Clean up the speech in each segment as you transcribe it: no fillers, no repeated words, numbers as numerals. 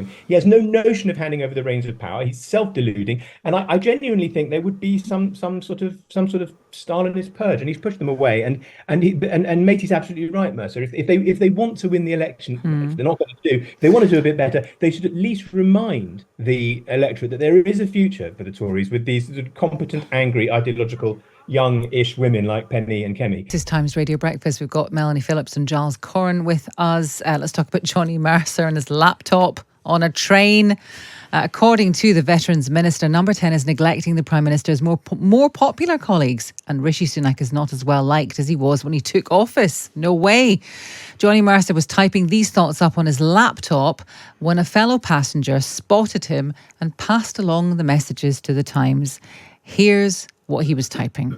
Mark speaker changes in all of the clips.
Speaker 1: him. He has no notion of handing over the reins of power. He's self-deluding, and I genuinely think there would be some sort of Stalinist purge, and he's pushed them away. And Matey's absolutely right, Mercer. If they want to win the election, which they're not going to do, if they want to do a bit better, they should at least remind the electorate that there is a future for the Tories with these competent, angry, ideological, young-ish women like Penny and Kemi.
Speaker 2: This is Times Radio Breakfast. We've got Melanie Phillips and Giles Coren with us. Let's talk about Johnny Mercer and his laptop on a train. According to the Veterans Minister, Number 10 is neglecting the Prime Minister's more popular colleagues, and Rishi Sunak is not as well liked as he was when he took office. No way. Johnny Mercer was typing these thoughts up on his laptop when a fellow passenger spotted him and passed along the messages to the Times. Here's what he was typing.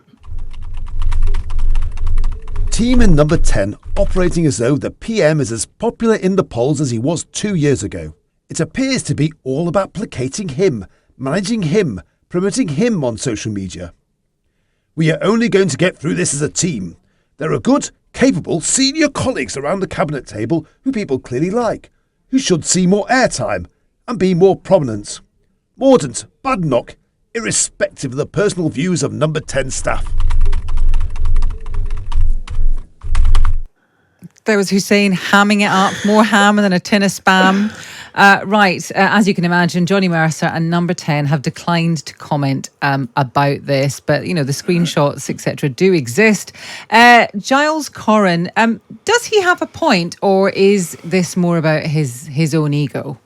Speaker 3: Team in Number 10 operating as though the PM is as popular in the polls as he was 2 years ago. It appears to be all about placating him, managing him, promoting him on social media. We are only going to get through this as a team. There are good, capable, senior colleagues around the cabinet table who people clearly like, who should see more airtime and be more prominent. Mordant, Badenoch, irrespective of the personal views of Number 10 staff.
Speaker 2: There was Hussein hamming it up, more ham than a tin of spam. As you can imagine, Johnny Mercer and Number 10 have declined to comment about this, but, the screenshots, etc., do exist. Giles Coren, does he have a point, or is this more about his own ego?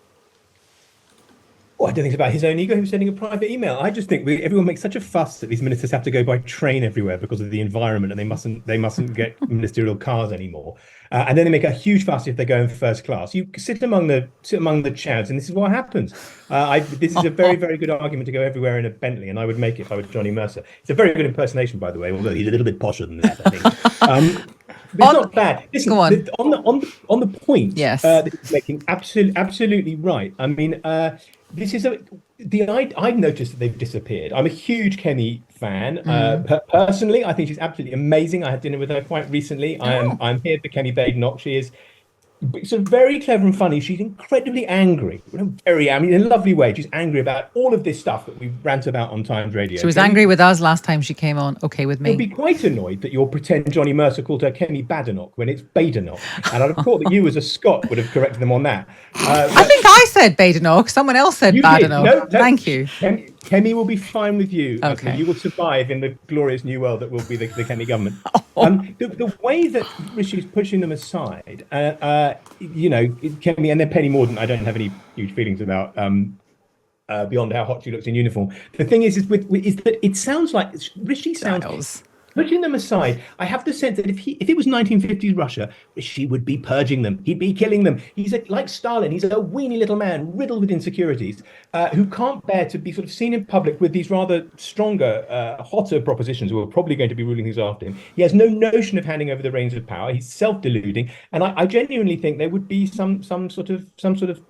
Speaker 1: Well, I don't think it's about his own ego. He was sending a private email. I just think everyone makes such a fuss that these ministers have to go by train everywhere because of the environment, and they mustn't get ministerial cars anymore. And then they make a huge fuss if they go in first class. You sit among the chads, and this is what happens. This is a very, very good argument to go everywhere in a Bentley, and I would make it if I was Johnny Mercer. It's a very good impersonation, by the way, although he's a little bit posher than that, I think. But it's not bad. Listen, on the point,
Speaker 2: yes,
Speaker 1: that he's making absolutely right. I mean, this is I've noticed that they've disappeared. I'm a huge Kemi fan. Personally, I think she's absolutely amazing. I had dinner with her quite recently. I'm here for Kemi Badenoch. She is sort of very clever and funny. She's incredibly angry, in a lovely way. She's angry about all of this stuff that we rant about on Times Radio.
Speaker 2: She was angry with us last time she came on. Okay with me.
Speaker 1: You'll be quite annoyed that your pretend Johnny Mercer called her Kemi Badenoch when it's Badenoch. And I'd have thought that you, as a Scot, would have corrected them on that.
Speaker 2: I think I said Badenoch. Someone else said Badenoch.
Speaker 1: No,
Speaker 2: thank you.
Speaker 1: Kemi will be fine with you.
Speaker 2: Okay.
Speaker 1: You will survive in the glorious new world that will be the Kemi government. The way that Rishi's pushing them aside, Kemi and then Penny Mordant, I don't have any huge feelings about beyond how hot she looks in uniform. The thing is that it sounds like Rishi sounds... Putting them aside, I have the sense that if it was 1950s Russia, Rishi would be purging them. He'd be killing them. He's like Stalin. He's a weenie little man riddled with insecurities who can't bear to be sort of seen in public with these rather stronger, hotter propositions who are probably going to be ruling things after him. He has no notion of handing over the reins of power. He's self-deluding, and I genuinely think there would be some sort of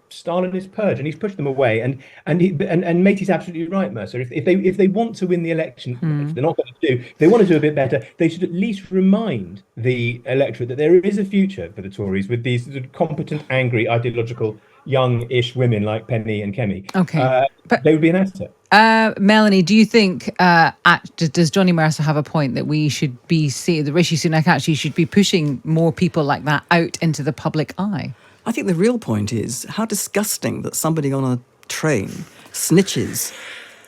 Speaker 1: Stalinist purge, and he's pushed them away. And Matey's absolutely right, Mercer. If they want to win the election, which they're not going to do, if they want to do a bit better, they should at least remind the electorate that there is a future for the Tories with these competent, angry, ideological, young-ish women like Penny and Kemi.
Speaker 2: Okay,
Speaker 1: but they would be an asset.
Speaker 2: Melanie, do you think does Johnny Mercer have a point that we should be seeing that Rishi Sunak actually should be pushing more people like that out into the public eye?
Speaker 4: I think the real point is how disgusting that somebody on a train snitches,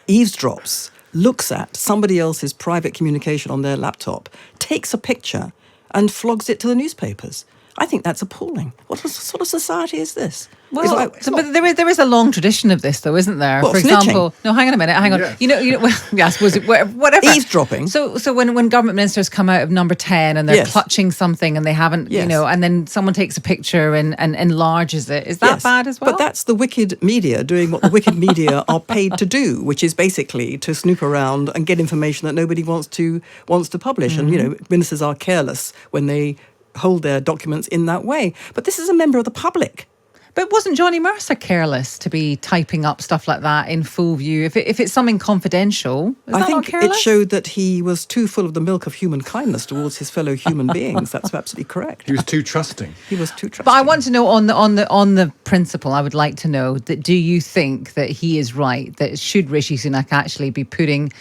Speaker 4: eavesdrops, looks at somebody else's private communication on their laptop, takes a picture and flogs it to the newspapers. I think that's appalling. What sort of society is this?
Speaker 2: Well, but there is a long tradition of this, though, isn't there?
Speaker 4: What,
Speaker 2: for
Speaker 4: snitching?
Speaker 2: Example, no, hang on a minute, hang on.
Speaker 3: Yes.
Speaker 2: Well, I suppose whatever.
Speaker 4: Eavesdropping.
Speaker 2: So when government ministers come out of Number 10 and they're clutching something and they haven't, and then someone takes a picture and enlarges it, is that bad as well?
Speaker 4: But that's the wicked media doing what the wicked media are paid to do, which is basically to snoop around and get information that nobody wants to publish. Mm-hmm. And ministers are careless when they hold their documents in that way. But this is a member of the public.
Speaker 2: But wasn't Johnny Mercer careless to be typing up stuff like that in full view? If it's something confidential, is that not
Speaker 4: think
Speaker 2: careless?
Speaker 4: it showed that he was too full of the milk of human kindness towards his fellow human beings. That's absolutely correct.
Speaker 5: He was too trusting.
Speaker 4: He was too trusting.
Speaker 2: But I want to know on the principle. I would like to know that do you think that he is right? That should Rishi Sunak actually be putting?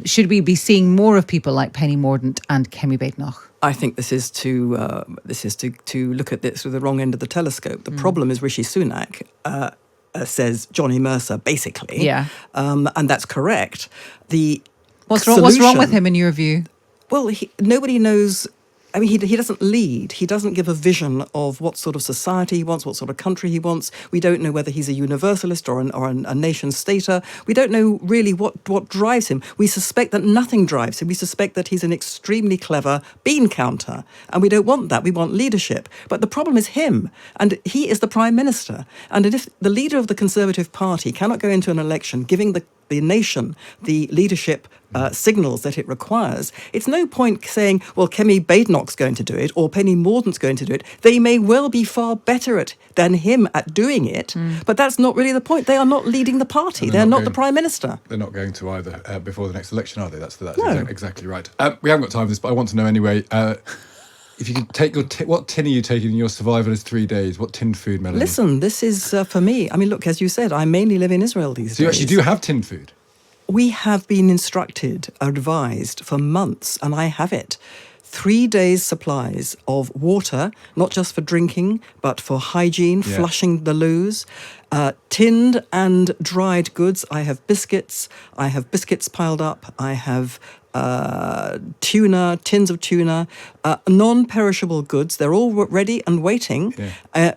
Speaker 2: Should we be seeing more of people like Penny Mordant and Kemi Badenoch?
Speaker 4: I think this is to look at this with the wrong end of the telescope. The problem is Rishi Sunak says Johnny Mercer, basically.
Speaker 2: Yeah.
Speaker 4: And that's correct.
Speaker 2: What's wrong with him in your view?
Speaker 4: Well, nobody knows. I mean, he doesn't lead. He doesn't give a vision of what sort of society he wants, what sort of country he wants. We don't know whether he's a universalist or a nation-stater. We don't know really what drives him. We suspect that nothing drives him. We suspect that he's an extremely clever bean counter. And we don't want that. We want leadership. But the problem is him. And he is the Prime Minister. And if the leader of the Conservative Party cannot go into an election giving the nation the leadership signals that it requires, it's no point saying, well, Kemi Badenoch's going to do it or Penny Mordaunt's going to do it. They may well be far better than him at doing it, but that's not really the point. They are not leading the party. They're not the Prime Minister.
Speaker 5: They're not going to either before the next election, are they? That's exactly right. We haven't got time for this, but I want to know anyway. If you could take what tin are you taking in your survivalist 3 days? What tinned food, Melanie?
Speaker 4: Listen, this is for me. I mean, look, as you said, I mainly live in Israel these days.
Speaker 5: So you actually do have tinned food?
Speaker 4: We have been advised for months, and I have it. 3 days' supplies of water, not just for drinking, but for hygiene, flushing the loos. Tinned and dried goods. I have biscuits. I have biscuits piled up. I have tuna, tins of tuna, non-perishable goods. They're all ready and waiting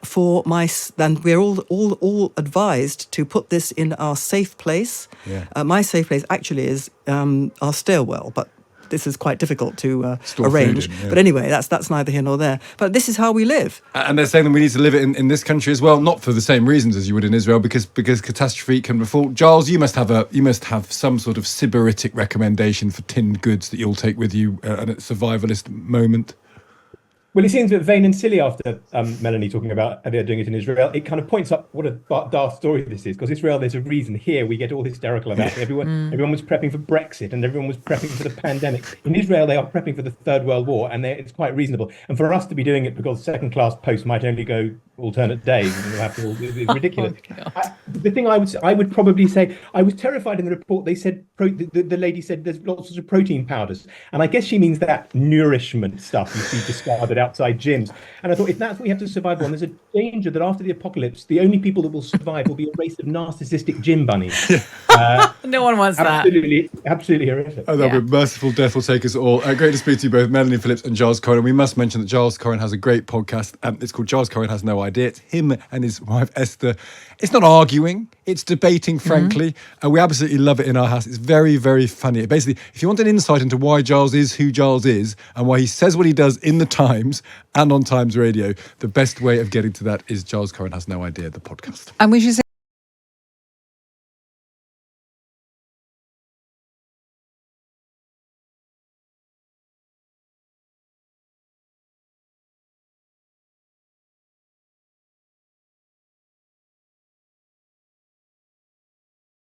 Speaker 4: for my. And we're all advised to put this in our safe place.
Speaker 5: Yeah.
Speaker 4: My safe place actually is our stairwell, but this is quite difficult to arrange. But anyway, that's neither here nor there. But this is how we live.
Speaker 5: And they're saying that we need to live it in this country as well, not for the same reasons as you would in Israel, because catastrophe can befall. Giles, you must have some sort of sybaritic recommendation for tinned goods that you'll take with you at a survivalist moment.
Speaker 1: Well, it seems a bit vain and silly after Melanie talking about they're doing it in Israel. It kind of points up what a daft story this is, because Israel, there's a reason. Here we get all hysterical about it. Everyone was prepping for Brexit and everyone was prepping for the pandemic. In Israel, they are prepping for the Third World War, and it's quite reasonable. And for us to be doing it because second-class post might only go alternate days, and we'll have to, it's ridiculous. The thing I would probably say, I was terrified in the report. They said the lady said there's lots of protein powders, and I guess she means that nourishment stuff you see discarded outside gyms. And I thought, if that's what we have to survive on, there's a danger that after the apocalypse, the only people that will survive will be a race of narcissistic gym bunnies.
Speaker 2: No one wants that.
Speaker 1: Absolutely horrific.
Speaker 5: Oh, that'll be merciful death will take us all. Great to speak to you both, Melanie Phillips and Giles Coren. We must mention that Giles Coren has a great podcast. It's called Giles Coren Has No Idea. It's him and his wife Esther. It's not arguing, it's debating, frankly. We absolutely love it in our house. It's very, very funny. Basically, if you want an insight into why Giles is who Giles is and why he says what he does in the Times and on Times Radio, the best way of getting to that is Giles Coren Has No Idea, the podcast.
Speaker 2: And we should say